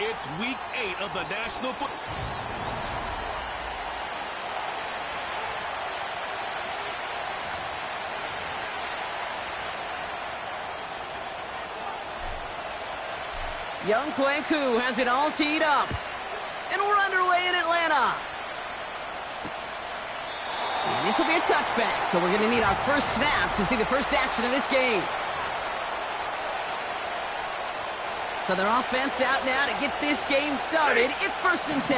It's week 8 of the National Football. Young Kwaku has it all teed up. And we're underway in Atlanta. And this will be a touchback, so we're going to need our first snap to see the first action of this game. So their offense out now to get this game started. It's 1st and 10.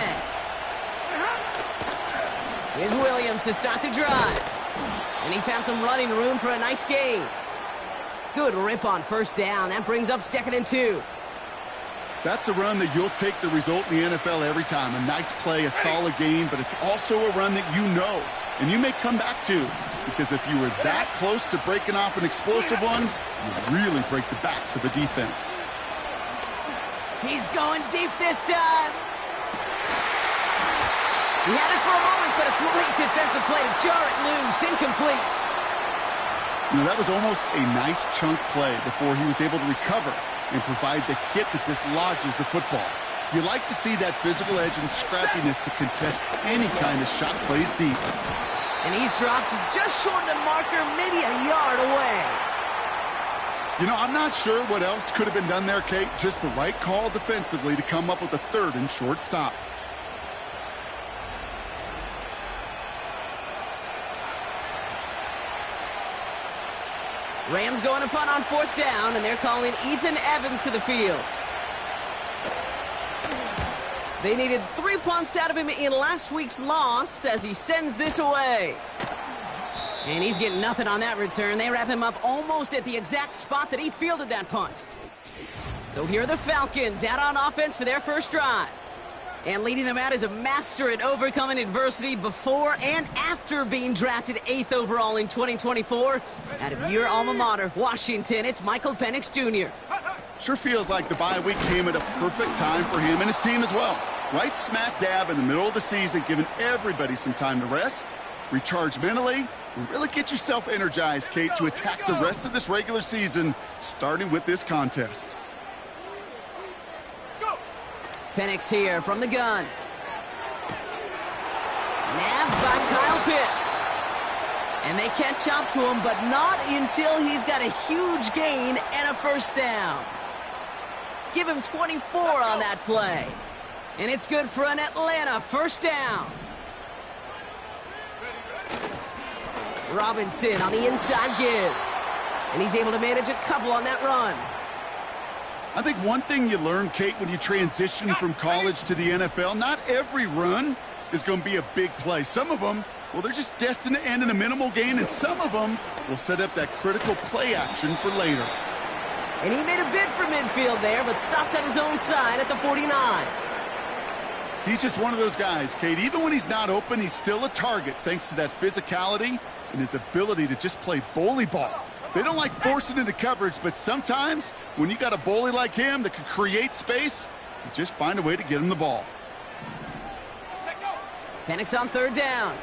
Here's Williams to start the drive. And he found some running room for a nice gain. Good rip on 1st down. That brings up 2nd and 2. That's a run that you'll take the result in the NFL every time. A nice play, a solid game, but it's also a run that you know and you may come back to. Because if you were that close to breaking off an explosive one, you really break the backs of a defense. He's going deep this time. He had it for a moment, but a great defensive play to jar it loose. Incomplete. You know, that was almost a nice chunk play before he was able to recover and provide the hit that dislodges the football. You like to see that physical edge and scrappiness to contest any kind of shot plays deep. And he's dropped just short of the marker, maybe a yard away. You know, I'm not sure what else could have been done there, Kate. Just the right call defensively to come up with a 3rd and short stop. Rams going to punt on 4th down, and they're calling Ethan Evans to the field. They needed 3 punts out of him in last week's loss as he sends this away. And he's getting nothing on that return. They wrap him up almost at the exact spot that he fielded that punt. So here are the Falcons out on offense for their first drive. And leading them out is a master at overcoming adversity before and after being drafted 8th overall in 2024. Out of your alma mater, Washington, it's Michael Penix Jr. Sure feels like the bye week came at a perfect time for him and his team as well. Right smack dab in the middle of the season, giving everybody some time to rest, recharge mentally, and really get yourself energized, Kate, to attack the rest of this regular season, starting with this contest. Penix here from the gun. Nabbed by Kyle Pitts. And they catch up to him, but not until he's got a huge gain and a 1st down. Give him 24 on that play. And it's good for an Atlanta 1st down. Robinson on the inside give. And he's able to manage a couple on that run. I think one thing you learn, Kate, when you transition from college to the NFL, not every run is going to be a big play. Some of them, well, they're just destined to end in a minimal gain, and some of them will set up that critical play action for later. And he made a bid for midfield there, but stopped on his own side at the 49. He's just one of those guys, Kate. Even when he's not open, he's still a target thanks to that physicality and his ability to just play bully ball. They don't like forcing into coverage, but sometimes when you got a bully like him that can create space, you just find a way to get him the ball. Penix on 3rd down.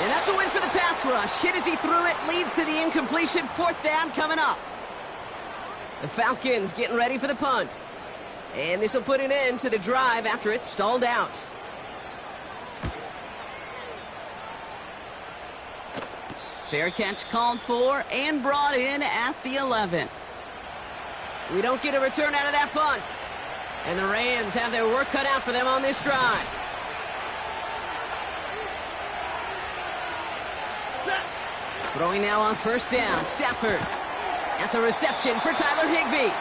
And that's a win for the pass rush. Hit as he threw it, leads to the incompletion. 4th down coming up. The Falcons getting ready for the punt. And this will put an end to the drive after it's stalled out. Fair catch called for and brought in at the 11. We don't get a return out of that punt. And the Rams have their work cut out for them on this drive. Throwing now on first down, Stafford. That's a reception for Tyler Higbee.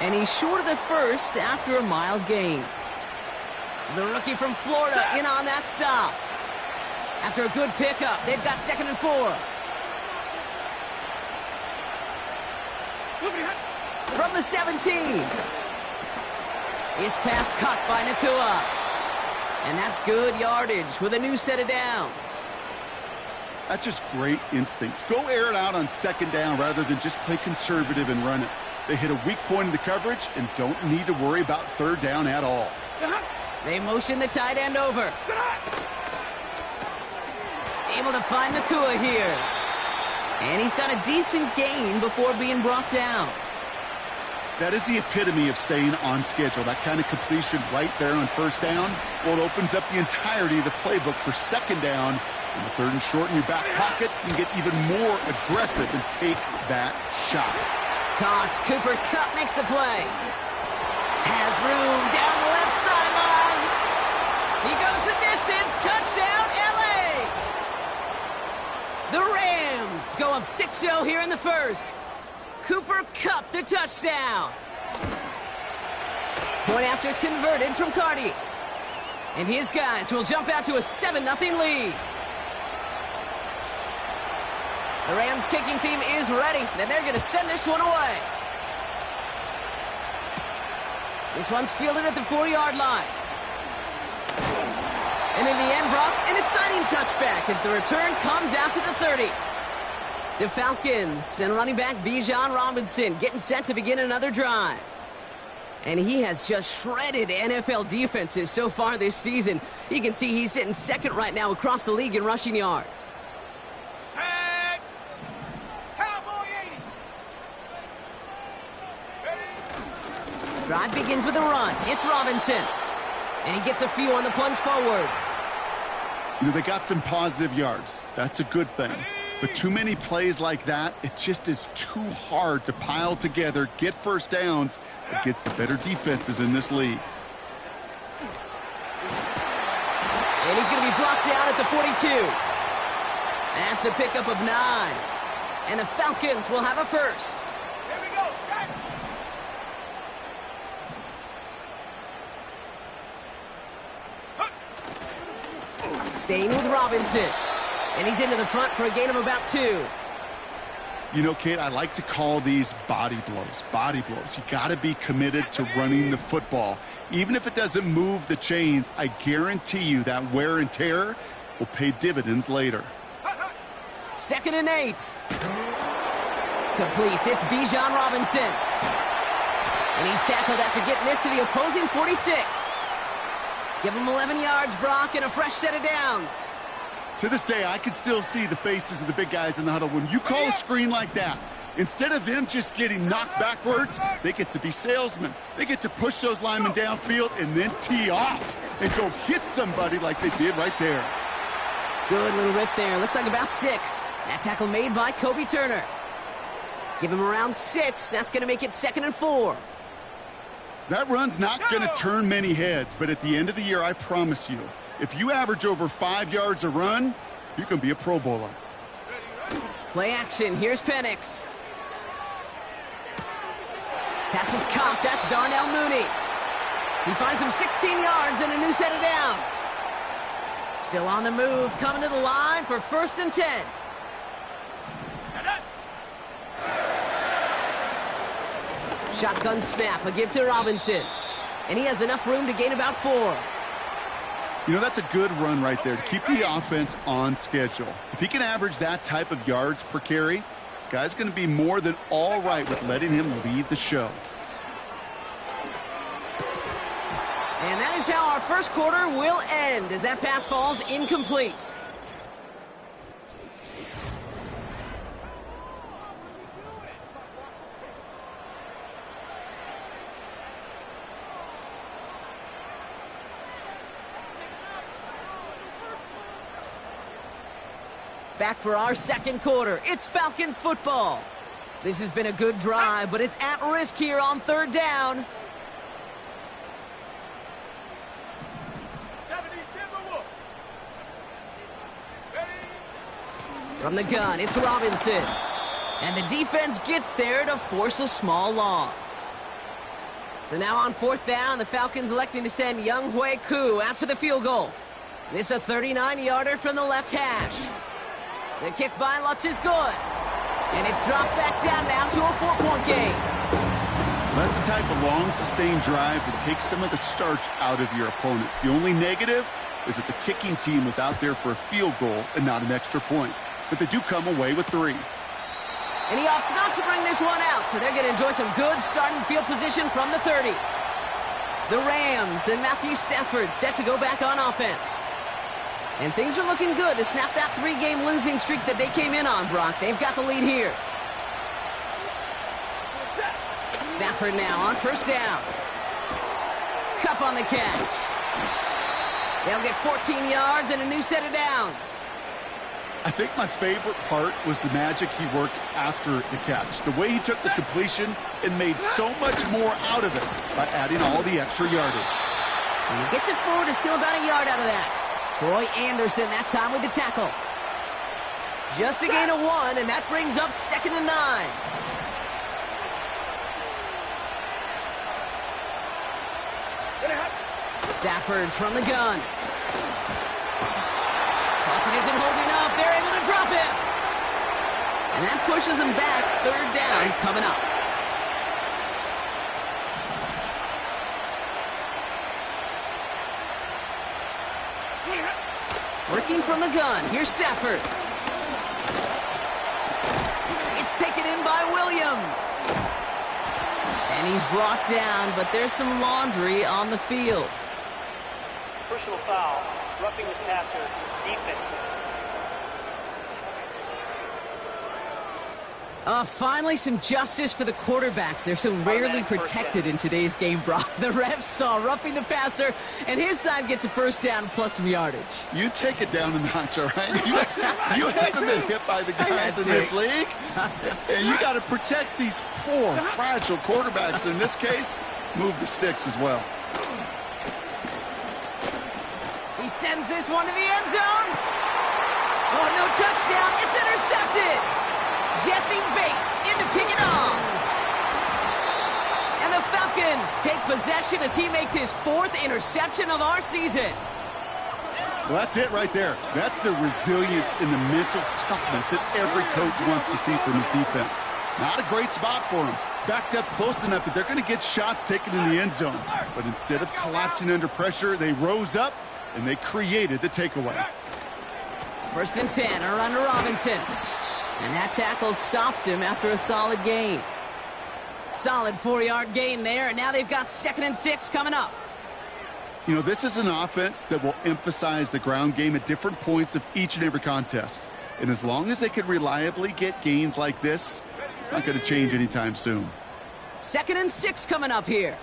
And he's short of the first after a mild gain. The rookie from Florida in on that stop. After a good pickup, they've got 2nd and 4. From the 17. His pass caught by Nakua. And that's good yardage with a new set of downs. That's just great instincts. Go air it out on 2nd down rather than just play conservative and run it. They hit a weak point in the coverage and don't need to worry about 3rd down at all. They motion the tight end over. Able to find Nakua here. And he's got a decent gain before being brought down. That is the epitome of staying on schedule. That kind of completion right there on 1st down. Well, it opens up the entirety of the playbook for 2nd down. And the 3rd and short in your back pocket, you can get even more aggressive and take that shot. Caught. Cooper Kupp makes the play. Has room down the left sideline. He goes the distance. Touchdown, L.A. The Rams go up 6-0 here in the first. Cooper Kupp the touchdown. Point after converted from Cardi. And his guys will jump out to a 7-0 lead. The Rams kicking team is ready, and they're going to send this one away. This one's fielded at the 4-yard line. And in the end, Brock, an exciting touchback as the return comes out to the 30. The Falcons and running back Bijan Robinson getting set to begin another drive. And he has just shredded NFL defenses so far this season. You can see he's sitting 2nd right now across the league in rushing yards. Drive begins with a run. It's Robinson. And he gets a few on the plunge forward. You know, they got some positive yards. That's a good thing. But too many plays like that, it just is too hard to pile together, get 1st downs against the better defenses in this league. And he's going to be brought down at the 42. That's a pickup of 9. And the Falcons will have a first. Staying with Robinson. And he's into the front for a gain of about 2. You know, Kate, I like to call these body blows. Body blows. You got to be committed to running the football. Even if it doesn't move the chains, I guarantee you that wear and tear will pay dividends later. 2nd and 8. Completes. It's Bijan Robinson. And he's tackled after getting this to the opposing 46. Give him 11 yards, Brock, and a fresh set of downs. To this day, I can still see the faces of the big guys in the huddle. When you call a screen like that, instead of them just getting knocked backwards, they get to be salesmen. They get to push those linemen downfield and then tee off and go hit somebody like they did right there. Good little rip there. Looks like about 6. That tackle made by Kobe Turner. Give him around 6. That's going to make it 2nd and 4. That run's not going to turn many heads, but at the end of the year, I promise you, if you average over 5 yards a run, you can be a Pro Bowler. Play action. Here's Penix. Pass is caught. That's Darnell Mooney. He finds him 16 yards and a new set of downs. Still on the move, coming to the line for 1st and 10. Shotgun snap, a give to Robinson. And he has enough room to gain about 4. You know, that's a good run right there to keep the offense on schedule. If he can average that type of yards per carry, this guy's going to be more than all right with letting him lead the show. And that is how our first quarter will end as that pass falls incomplete. Back for our second quarter. It's Falcons football. This has been a good drive, but it's at risk here on 3rd down. From the gun, it's Robinson. And the defense gets there to force a small loss. So now on 4th down, the Falcons electing to send Younghoe Koo after the field goal. This a 39-yarder from the left hash. The kick by Lutz is good. And it's dropped back down now to a 4-point game. That's the type of long, sustained drive that takes some of the starch out of your opponent. The only negative is that the kicking team was out there for a field goal and not an extra point. But they do come away with 3. And he opts not to bring this one out, so they're going to enjoy some good starting field position from the 30. The Rams and Matthew Stafford set to go back on offense. And things are looking good to snap that 3-game losing streak that they came in on, Brock. They've got the lead here. Stafford now on 1st down. Cup on the catch. They'll get 14 yards and a new set of downs. I think my favorite part was the magic he worked after the catch. The way he took the completion and made so much more out of it by adding all the extra yardage. And he gets it forward to still about a yard out of that. Troy Anderson that time with the tackle. Just a gain of 1, and that brings up 2nd and 9. Stafford from the gun. Pocket isn't holding up. They're able to drop him. And that pushes them back. 3rd down coming up. Working from the gun. Here's Stafford. It's taken in by Williams. And he's brought down, but there's some laundry on the field. Personal foul, roughing the passer, defense. Finally some justice for the quarterbacks. They're so rarely protected in today's game, Brock. The refs saw roughing the passer, and his side gets a 1st down plus some yardage. You take it down a notch, all right? You haven't been hit by the guys in this league. And you got to protect these poor, fragile quarterbacks. In this case, move the sticks as well. He sends this one to the end zone. Oh, no touchdown. It's intercepted. Jesse Bates in to pick it off. And the Falcons take possession as he makes his 4th interception of our season. Well, that's it right there. That's the resilience and the mental toughness that every coach wants to see from his defense. Not a great spot for him. Backed up close enough that they're going to get shots taken in the end zone. But instead of collapsing under pressure, they rose up and they created the takeaway. 1st and 10, around to Robinson. And that tackle stops him after a solid gain. Solid 4-yard gain there, and now they've got 2nd and 6 coming up. You know, this is an offense that will emphasize the ground game at different points of each and every contest. And as long as they can reliably get gains like this, it's not going to change anytime soon. 2nd and 6 coming up here.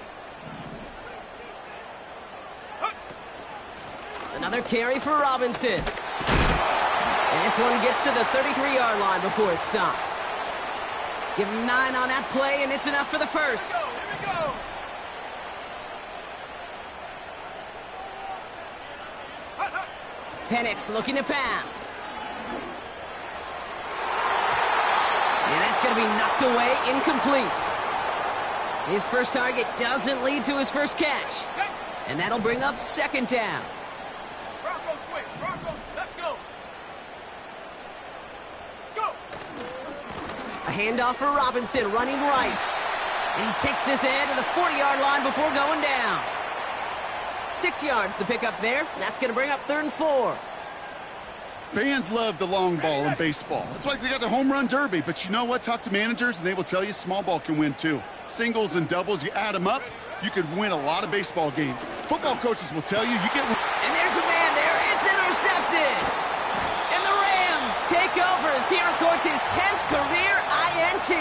Another carry for Robinson. And this one gets to the 33-yard line before it's stopped. Give him 9 on that play, and it's enough for the 1st. Penix looking to pass. And that's going to be knocked away, incomplete. His first target doesn't lead to his first catch. And that'll bring up 2nd down. A handoff for Robinson, running right. And he takes this in to the 40-yard line before going down. 6 yards the pickup there. That's going to bring up 3rd and 4. Fans love the long ball in baseball. It's like they got the home run derby. But you know what? Talk to managers, and they will tell you small ball can win too. Singles and doubles, you add them up, you could win a lot of baseball games. Football coaches will tell you get... And there's a man there. It's intercepted. And the Rams take over as he records his 10th career INT.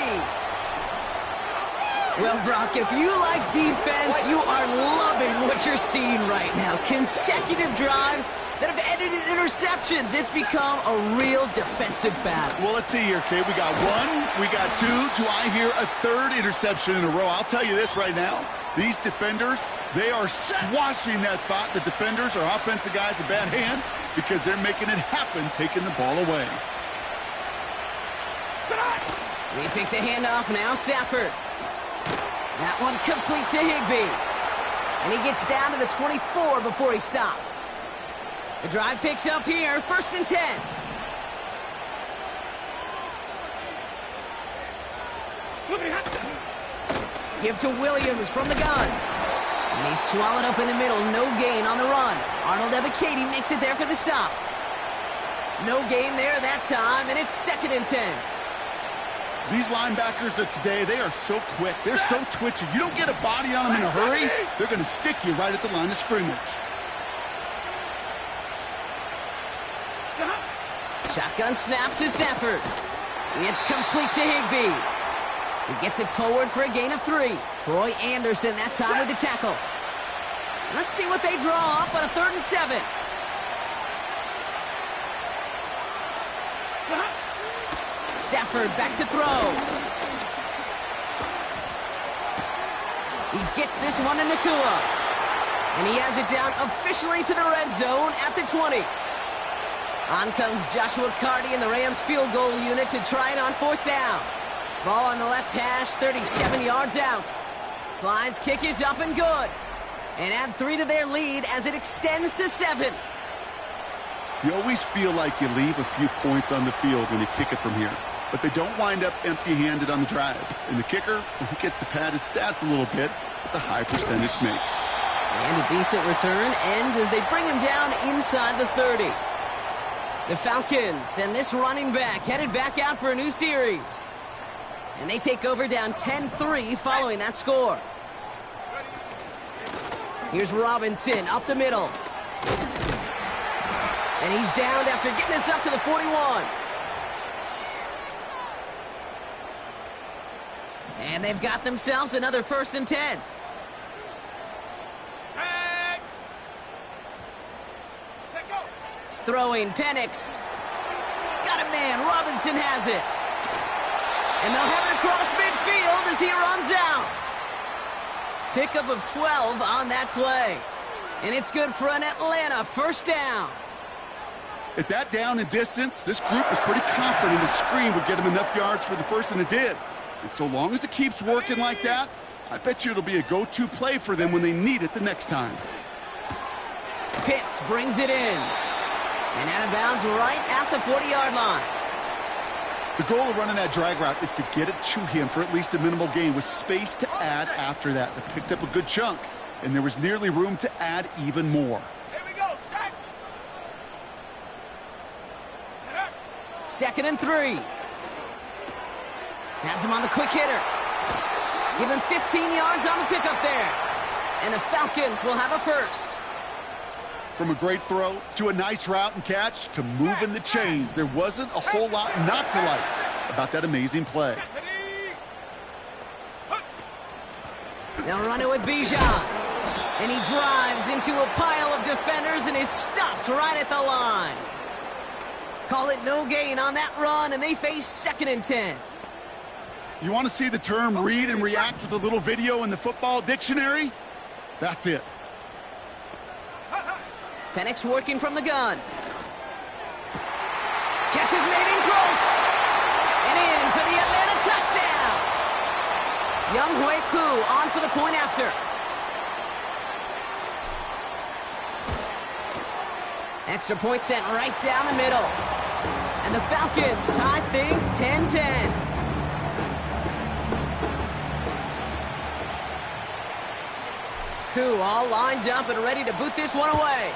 Well, Brock, if you like defense, you are loving what you're seeing right now. Consecutive drives that have ended in interceptions. It's become a real defensive battle. Well, let's see here, Kate. We got 1, we got 2. Do I hear a 3rd interception in a row? I'll tell you this right now. These defenders, they are squashing that thought. The defenders are offensive guys in bad hands because they're making it happen, taking the ball away. They fake the handoff, now Stafford. That one complete to Higbee. And he gets down to the 24 before he stopped. The drive picks up here, 1st and 10. Give to Williams from the gun. And he's swallowed up in the middle, no gain on the run. Arnold Ebiketie makes it there for the stop. No gain there that time, and it's 2nd and 10. These linebackers of today, they are so quick. They're so twitchy. You don't get a body on them in a hurry, they're going to stick you right at the line of scrimmage. Shotgun snap to Stafford. It's complete to Higbee. He gets it forward for a gain of 3. Troy Anderson that time with the tackle. Let's see what they draw up on a 3rd and 7. Stafford back to throw. He gets this one to Nakua. And he has it down officially to the red zone at the 20. On comes Joshua Carty and the Rams field goal unit to try it on 4th down. Ball on the left hash, 37 yards out. Sly's kick is up and good. And add 3 to their lead as it extends to 7. You always feel like you leave a few points on the field when you kick it from here. But they don't wind up empty-handed on the drive. And the kicker, he gets to pad his stats a little bit with a high percentage make. And a decent return ends as they bring him down inside the 30. The Falcons and this running back headed back out for a new series. And they take over down 10-3 following that score. Here's Robinson up the middle. And he's downed after getting this up to the 41. And they've got themselves another 1st and 10. Throwing Penix. Got a man. Robinson has it. And they'll have it across midfield as he runs out. Pickup of 12 on that play. And it's good for an Atlanta 1st down. At that down and distance, this group was pretty confident a screen would get him enough yards for the 1st, and it did. And so long as it keeps working like that, I bet you it'll be a go-to play for them when they need it the next time. Pitts brings it in. And out of bounds right at the 40-yard line. The goal of running that drag route is to get it to him for at least a minimal gain with space to add after that. They picked up a good chunk, and there was nearly room to add even more. Here we go, sack. 2nd and 3. Has him on the quick hitter. Give him 15 yards on the pickup there. And the Falcons will have a 1st. From a great throw to a nice route and catch to moving the chains, there wasn't a whole lot not to like about that amazing play. They'll run it with Bijan. And he drives into a pile of defenders and is stopped right at the line. Call it no gain on that run, and they face 2nd and 10. You want to see the term read and react with a little video in the football dictionary? That's it. Penix working from the gun. Catch is made in close. And in for the Atlanta touchdown. Younghoe Koo on for the point after. Extra point sent right down the middle. And the Falcons tie things 10-10. Koo all lined up and ready to boot this one away.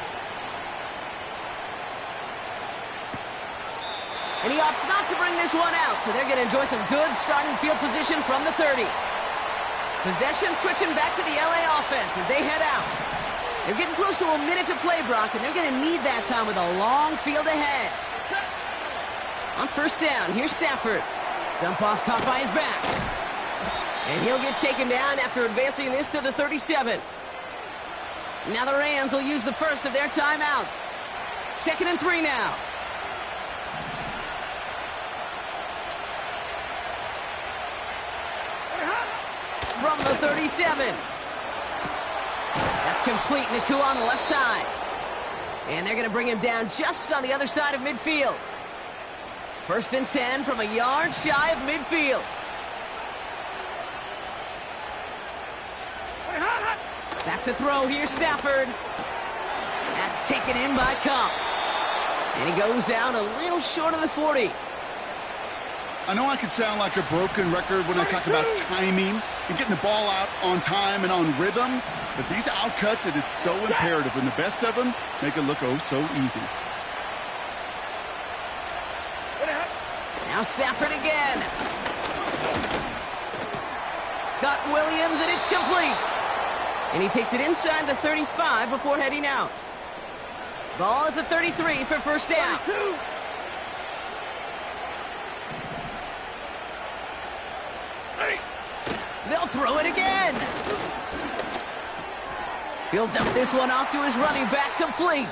And he opts not to bring this one out, so they're going to enjoy some good starting field position from the 30. Possession switching back to the LA offense as they head out. They're getting close to a minute to play, Brock, and they're going to need that time with a long field ahead. On 1st down, here's Stafford. Dump off caught by his back. And he'll get taken down after advancing this to the 37. Now the Rams will use the 1st of their timeouts. 2nd and 3 now. From the 37. That's complete. Nakua on the left side. And they're going to bring him down just on the other side of midfield. First and 10 from a yard shy of midfield. Back to throw here, Stafford. That's taken in by Cup. And he goes out a little short of the 40. I know I can sound like a broken record when I talk about timing and getting the ball out on time and on rhythm, but these outcuts, it is so imperative, and the best of them make it look oh so easy. Now Stafford again. Got Williams, and it's complete. And he takes it inside the 35 before heading out. Ball at the 33 for first down. 32. They'll throw it again. He'll dump this one off to his running back, complete.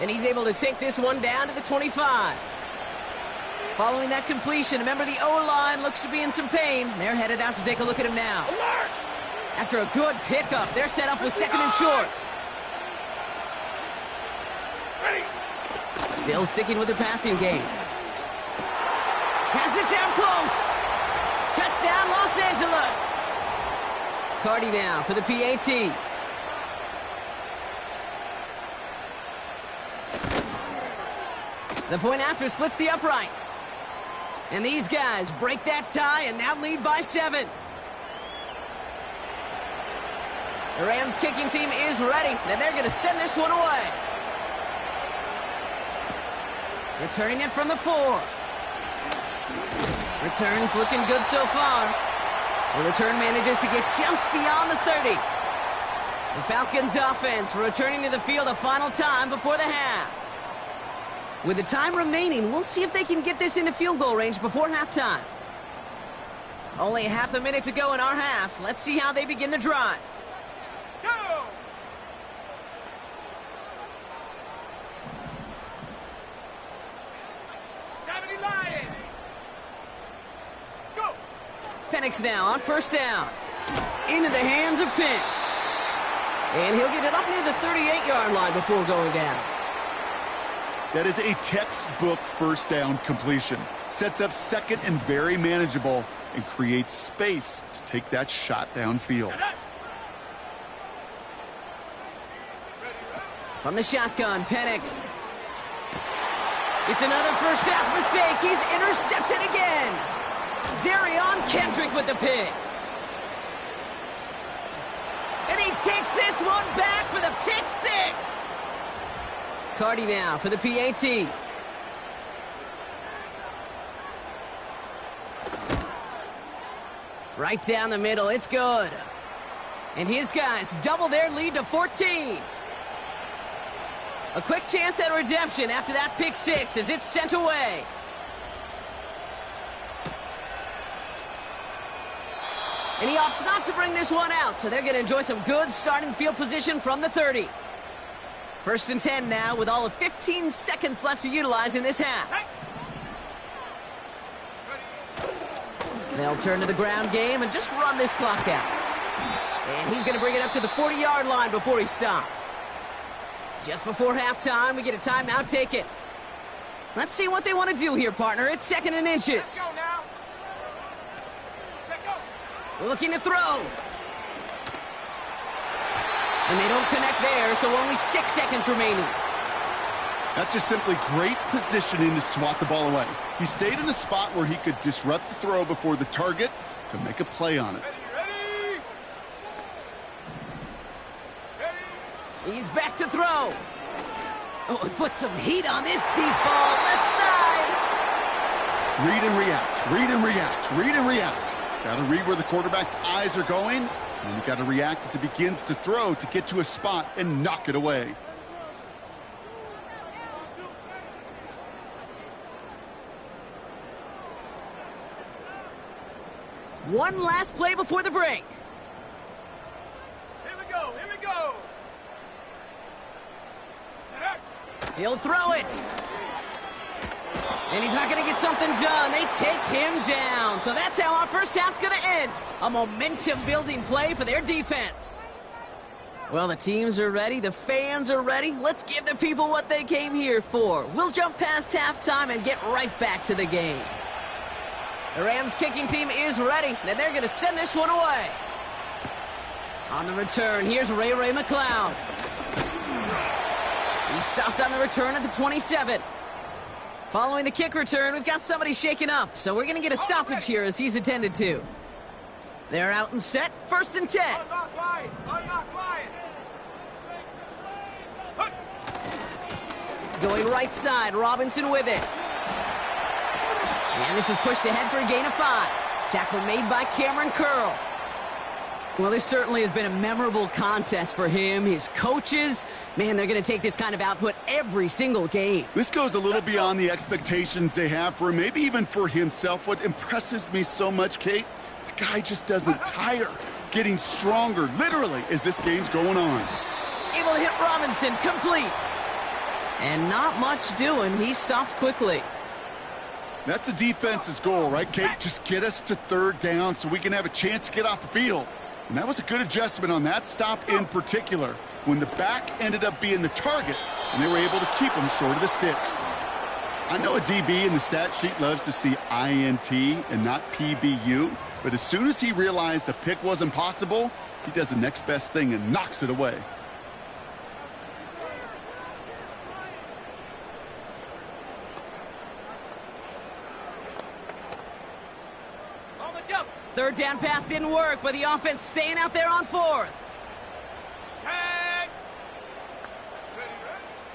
And he's able to take this one down to the 25. Following that completion, remember the O-line looks to be in some pain. They're headed out to take a look at him now. After a good pickup, they're set up with second and short. Still sticking with the passing game. Has it down close. Touchdown, Los Angeles. Cardi now for the PAT. The point after splits the uprights. And these guys break that tie and now lead by 7. The Rams kicking team is ready, and they're going to send this one away. Returning it from the 4. Returns looking good so far. The return manages to get just beyond the 30. The Falcons offense returning to the field a final time before the half. With the time remaining, we'll see if they can get this into field goal range before halftime. Only half a minute to go in our half. Let's see how they begin the drive. Go! Penix now on first down. Into the hands of Pitts. And he'll get it up near the 38-yard line before going down. That is a textbook first down completion. Sets up second and very manageable and creates space to take that shot downfield. From the shotgun, Penix. It's another first half mistake. He's intercepted again. Darion Kendrick with the pick. And he takes this one back for the pick 6. Cardi now for the PAT. Right down the middle, it's good. And his guys double their lead to 14. A quick chance at redemption after that pick 6 as it's sent away. And he opts not to bring this one out, so they're going to enjoy some good starting field position from the 30. First and 10 now with all of 15 seconds left to utilize in this half. They'll turn to the ground game and just run this clock out. And he's going to bring it up to the 40-yard line before he stops. Just before halftime, we get a timeout taken. Let's see what they want to do here, partner. It's second and inches. Let's go now. Looking to throw. And they don't connect there, so only 6 seconds remaining. That's just simply great positioning to swat the ball away. He stayed in a spot where he could disrupt the throw before the target could make a play on it. He's back to throw. Oh, he put some heat on this deep ball, left side. Read and react, read and react, read and react. Got to read where the quarterback's eyes are going, and you got to react as it begins to throw to get to a spot and knock it away. One last play before the break. Here we go, here we go. He'll throw it. And he's not going to get something done. They take him down. So that's how our first half's going to end. A momentum-building play for their defense. Well, the teams are ready. The fans are ready. Let's give the people what they came here for. We'll jump past halftime and get right back to the game. The Rams kicking team is ready, and they're going to send this one away. On the return, here's Ray McCloud. He stopped on the return at the 27. Following the kick return, we've got somebody shaken up, so we're going to get a stoppage here as he's attended to. They're out and set, 1st and 10. Going right side, Robinson with it. And this is pushed ahead for a gain of 5. Tackle made by Cameron Curl. Well, this certainly has been a memorable contest for him. His coaches, man, they're going to take this kind of output every single game. This goes a little beyond the expectations they have for him, maybe even for himself. What impresses me so much, Kate, the guy just doesn't tire. Getting stronger, literally, as this game's going on. Able to hit Robinson, complete. And not much doing. He stopped quickly. That's a defense's goal, right, Kate? Just get us to 3rd down so we can have a chance to get off the field. And that was a good adjustment on that stop in particular, when the back ended up being the target, and they were able to keep him short of the sticks. I know a DB in the stat sheet loves to see INT and not PBU, but as soon as he realized a pick wasn't possible, he does the next best thing and knocks it away. Third down pass didn't work, but the offense staying out there on 4th.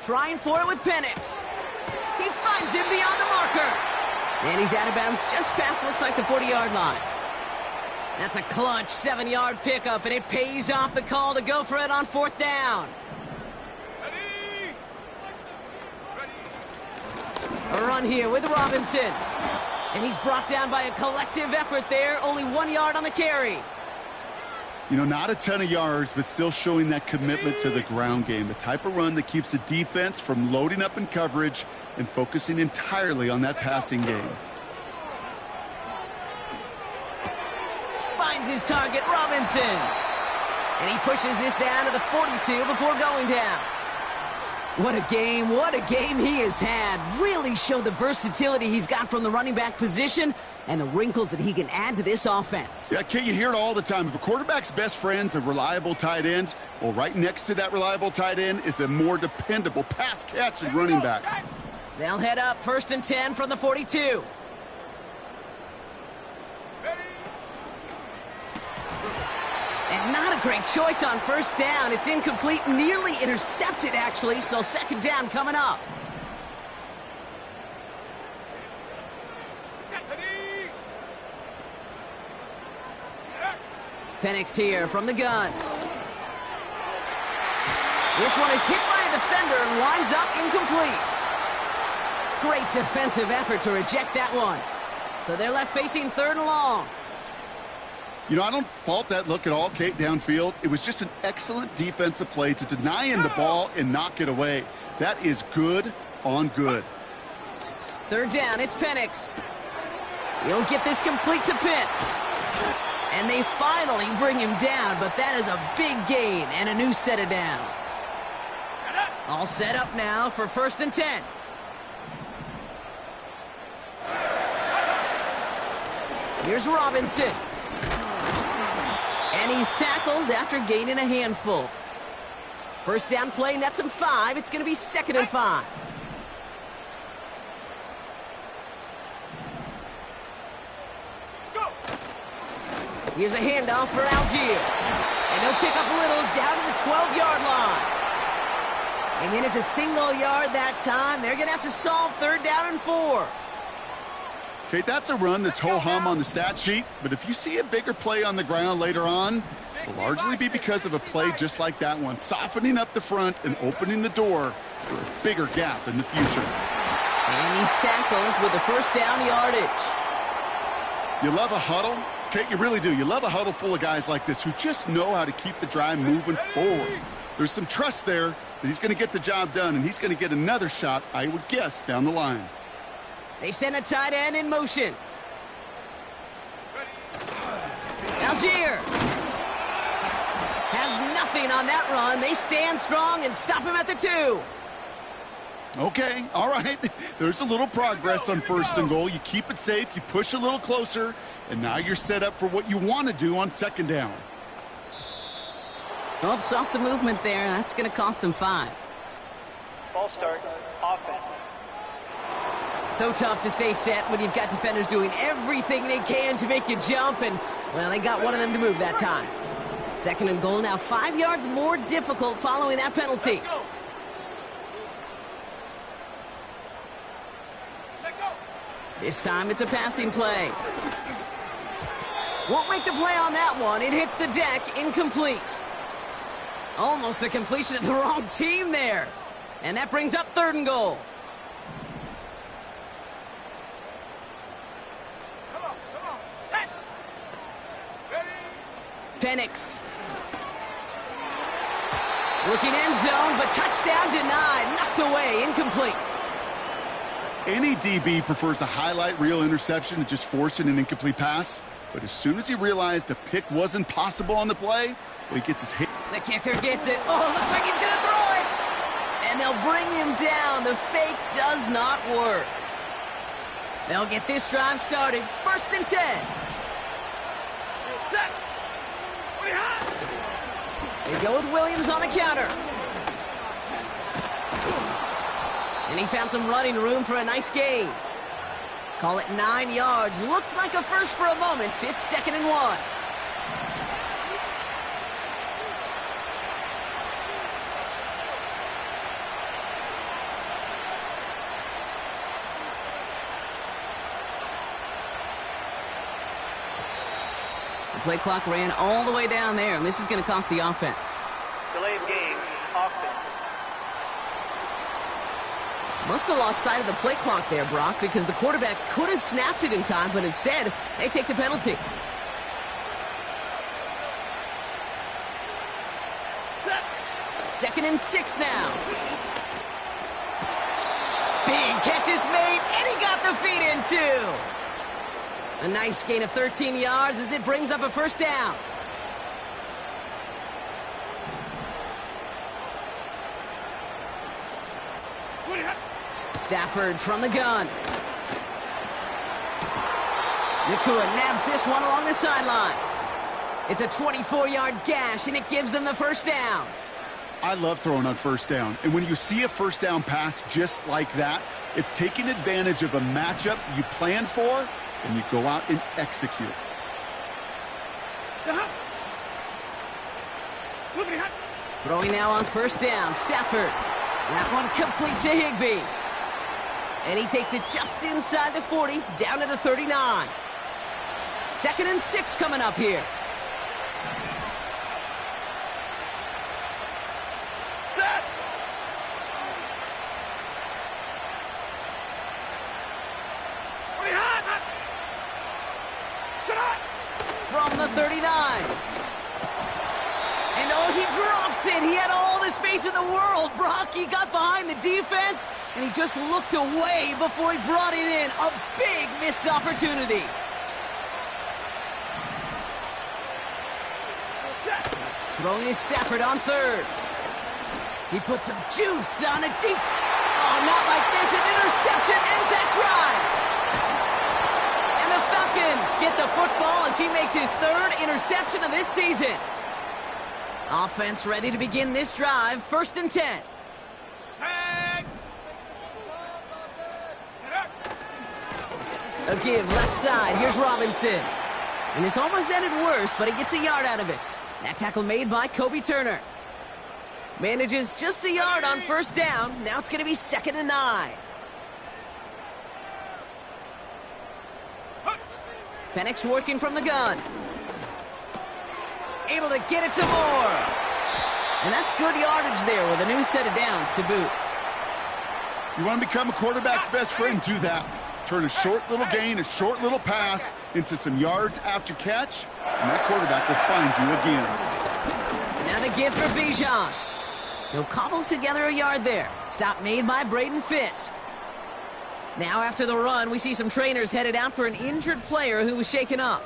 Trying for it with Penix. He finds him beyond the marker. And he's out of bounds just past, looks like, the 40-yard line. That's a clutch 7-yard pickup, and it pays off the call to go for it on 4th down. A run here with Robinson. And he's brought down by a collective effort there. Only 1 yard on the carry. You know, not a ton of yards, but still showing that commitment to the ground game. The type of run that keeps the defense from loading up in coverage and focusing entirely on that passing game. Finds his target, Robinson. And he pushes this down to the 42 before going down. What a game he has had. Really showed the versatility he's got from the running back position and the wrinkles that he can add to this offense. Yeah, Kate, you hear it all the time. If a quarterback's best friend's a reliable tight end, well, right next to that reliable tight end is a more dependable pass-catching running back. They'll head up 1st and 10 from the 42. And not a great choice on 1st down. It's incomplete, nearly intercepted, actually, so 2nd down coming up. Penix here from the gun. This one is hit by a defender and winds up incomplete. Great defensive effort to reject that one. So they're left facing 3rd and long. You know, I don't fault that look at all, Kate, downfield. It was just an excellent defensive play to deny him the ball and knock it away. That is good on good. 3rd down, it's Penix. He'll get this complete to Pitts. And they finally bring him down, but that is a big gain and a new set of downs. All set up now for 1st and 10. Here's Robinson. And he's tackled after gaining a handful. 1st down play nets him 5. It's going to be 2nd and 5. Here's a handoff for Algier. And he'll pick up a little down to the 12-yard line. They managed a single yard that time. They're going to have to solve 3rd down and 4. Kate, that's a run that's ho-hum on the stat sheet, but if you see a bigger play on the ground later on, it'll largely be because of a play just like that one, softening up the front and opening the door for a bigger gap in the future. And he's tackled with the 1st down yardage. You love a huddle? Kate, you really do. You love a huddle full of guys like this who just know how to keep the drive moving forward. There's some trust there that he's going to get the job done, and he's going to get another shot, I would guess, down the line. They send a tight end in motion. Algier. has nothing on that run. They stand strong and stop him at the 2. Okay, all right. There's a little progress on 1st and goal. You keep it safe, you push a little closer, and now you're set up for what you want to do on 2nd down. Oh, saw some movement there. That's going to cost them 5. Ball start, offense. So tough to stay set when you've got defenders doing everything they can to make you jump, and, well, they got one of them to move that time. 2nd and goal now 5 yards more difficult following that penalty. This time it's a passing play. Won't make the play on that one. It hits the deck, incomplete. Almost a completion of the wrong team there. And that brings up 3rd and goal. Come on, set. Ready. Penix. Looking end zone, but touchdown denied. Knocked away, incomplete. Any DB prefers a highlight reel interception to just forcing an incomplete pass. But as soon as he realized a pick wasn't possible on the play, well, he gets his hit. The kicker gets it. Oh, looks like he's going to throw it. And they'll bring him down. The fake does not work. They'll get this drive started. 1st and 10. Set. What do you have? They go with Williams on the counter. And he found some running room for a nice gain. Call it 9 yards. Looked like a first for a moment. It's 2nd and 1. The play clock ran all the way down there, and this is going to cost the offense. Delay of game, offense. Must have lost sight of the play clock there, Brock, because the quarterback could have snapped it in time, but instead, they take the penalty. Second and 6 now. Big catch is made, and he got the feet in, too. A nice gain of 13 yards as it brings up a 1st down. What do you have? Stafford from the gun. Nakua nabs this one along the sideline. It's a 24-yard gash, and it gives them the 1st down. I love throwing on 1st down. And when you see a 1st down pass just like that, it's taking advantage of a matchup you plan for, and you go out and execute. Throwing now on 1st down, Stafford. That one complete to Higbee. And he takes it just inside the 40, down to the 39. 2nd and 6 coming up here. Set. What do you have? From the 39. And oh, he drops it. He had all the space in the world. Brock, he got behind the defense, and he just looked away before he brought it in. A big missed opportunity. Throwing his Stafford on 3rd. He puts some juice on a deep. Oh, not like this. An interception ends that drive. And the Falcons get the football as he makes his 3rd interception of this season. Offense ready to begin this drive. 1st and 10. Set. A give left side. Here's Robinson. And this almost ended worse, but he gets a yard out of it. That tackle made by Kobe Turner. Manages just a yard on 1st down. Now it's going to be 2nd and 9. Penix working from the gun. Able to get it to Moore. And that's good yardage there with a new set of downs to boot. You want to become a quarterback's best friend? Do that. Turn a short little gain, a short little pass into some yards after catch, and that quarterback will find you again. Now the give for Bijan. He'll cobble together a yard there. Stop made by Braden Fisk. Now after the run, we see some trainers headed out for an injured player who was shaken up.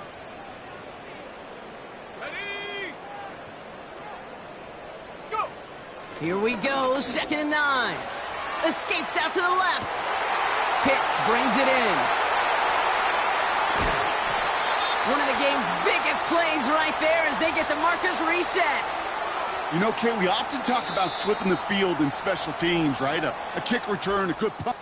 Ready. Here we go, 2nd and 9. Escapes out to the left. Pitts brings it in. One of the game's biggest plays right there as they get the markers reset. You know, Kate, we often talk about flipping the field in special teams, right? A kick return, a good punt.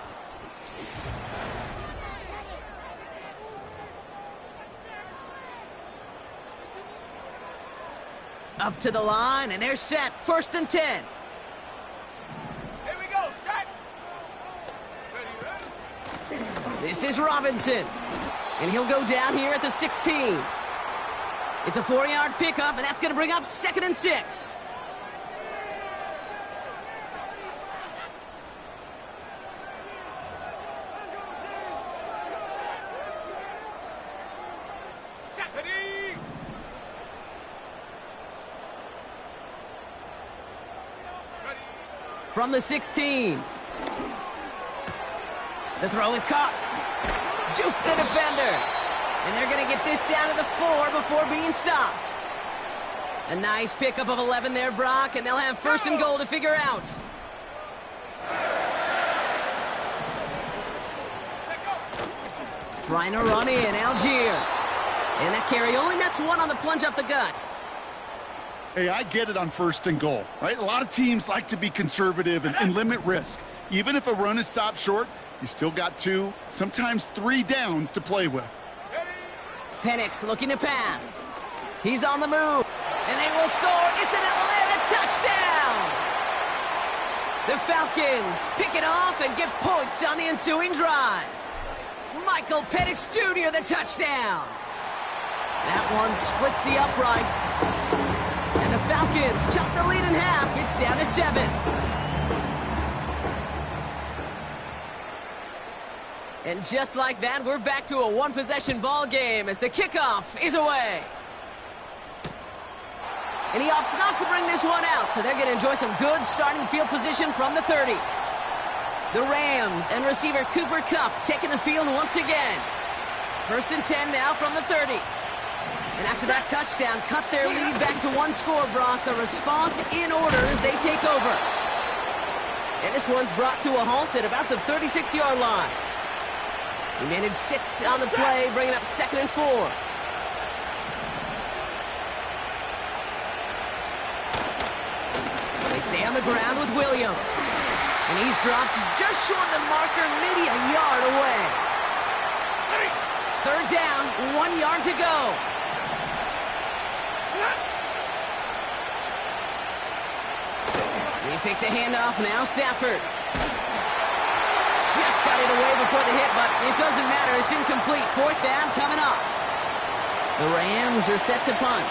Up to the line, and they're set. 1st and 10. Here we go, set. Ready. This is Robinson. And he'll go down here at the 16. It's a 4-yard pickup, and that's going to bring up 2nd and 6. From the 16. The throw is caught. Juke the defender. And they're going to get this down to the 4 before being stopped. A nice pickup of 11 there, Brock, and they'll have 1st and goal to figure out. Trying to run in, Algier. And that carry only nets 1 on the plunge up the gut. Hey, I get it on 1st and goal, right? A lot of teams like to be conservative and limit risk. Even if a run is stopped short, you still got 2, sometimes 3 downs to play with. Penix looking to pass. He's on the move, and they will score. It's an Atlanta touchdown! The Falcons pick it off and get points on the ensuing drive. Michael Penix Jr., the touchdown. That one splits the uprights. And the Falcons chop the lead in half. It's down to 7. And just like that, we're back to a one-possession ball game as the kickoff is away. And he opts not to bring this one out, so they're going to enjoy some good starting field position from the 30. The Rams and receiver Cooper Kupp taking the field once again. 1st and 10 now from the 30. And after that touchdown, cut their lead back to 1 score, Brock. A response in order as they take over. And this one's brought to a halt at about the 36-yard line. He managed 6 on the play, bringing up 2nd and 4. They stay on the ground with Williams. And he's dropped just short of the marker, maybe a yard away. 3rd down, 1 yard to go. They take the handoff now, Stafford. Just got it away before the hit, but it doesn't matter. It's incomplete. 4th down coming up. The Rams are set to punt.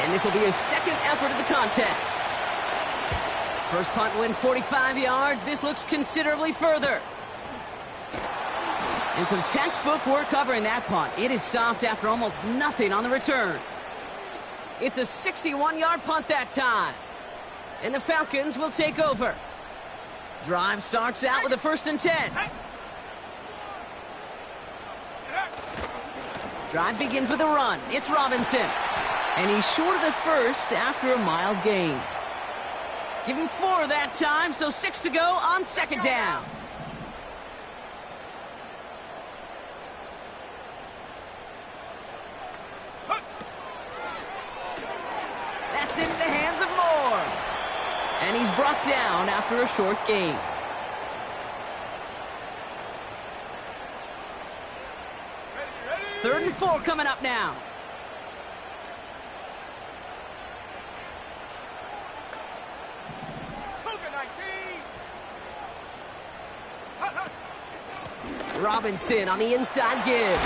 And this will be his 2nd effort of the contest. First punt win 45 yards. This looks considerably further. And some textbook work covering that punt. It is stopped after almost nothing on the return. It's a 61-yard punt that time. And the Falcons will take over. Drive starts out with a 1st and 10. Drive begins with a run. It's Robinson. And he's short of the 1st after a mild gain. Give him 4 that time, so 6 to go on 2nd down. That's into the hands of Moore. And he's brought down after a short gain. Third and 4 coming up now. Robinson on the inside give.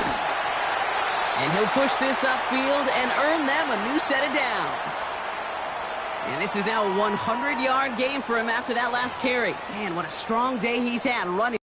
And he'll push this upfield and earn them a new set of downs. And this is now a 100-yard game for him after that last carry. Man, what a strong day he's had running.